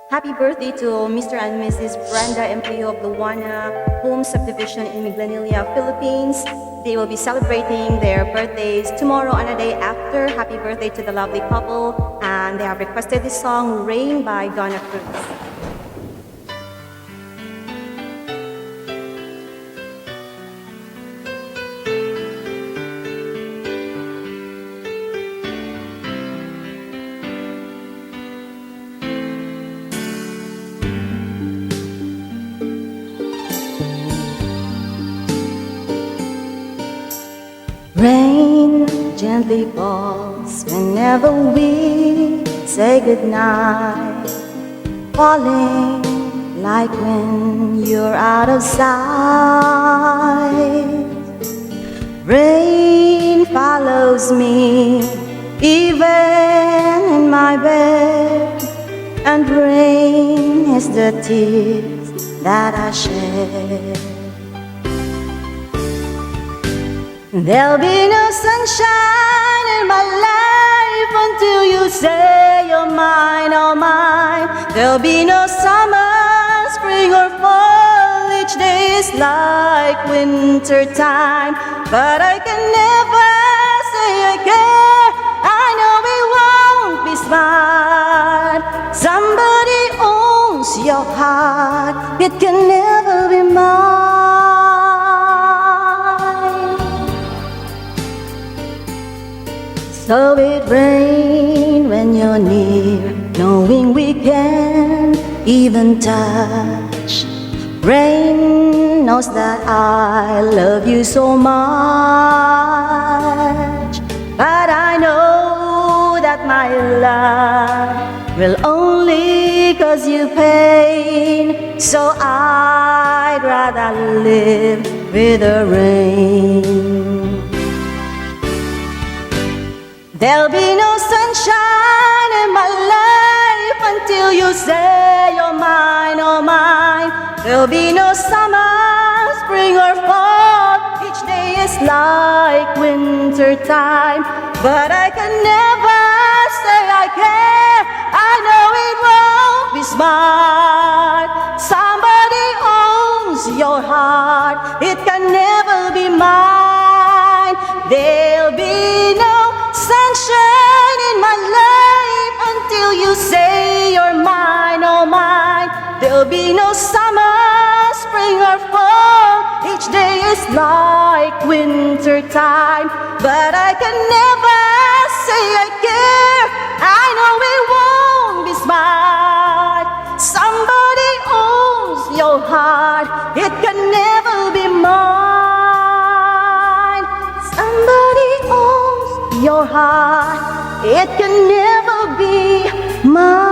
Happy birthday to Mr. and Mrs. Brenda and Noy of Luana Home Subdivision in Miglanilla, Philippines. They will be celebrating their birthdays tomorrow and a day after. Happy birthday to the lovely couple, and they have requested this song, Rain by Donna Cruz. Rain gently falls whenever we say goodnight, falling like when you're out of sight. Rain follows me even in my bed, and rain is the tears that I shed. There'll be no sunshine in my life until you say you're mine, oh mine. There'll be no summer, spring or fall. Each day is like winter time, but I can never say I care. I know we won't be smart. Somebody owns your heart, it can never be mine. So it rain when you're near, knowing we can even touch. Rain knows that I love you so much, but I know that my love will only cause you pain. So I'd rather live with the rain. There'll be no sunshine in my life until you say you're mine, oh mine. There'll be no summer, spring or fall. Each day is like winter time, but I can never say I care. I know it won't be smart. Somebody owns your heart, it can never be mine. There'll be no sunshine in my life until you say you're mine, oh mine. There'll be no summer, spring or fall. Each day is like winter time, but I can never say I care. I know it won't be smart. Somebody owns your heart, it can never be mine. Somebody owns your heart, it can never be mine.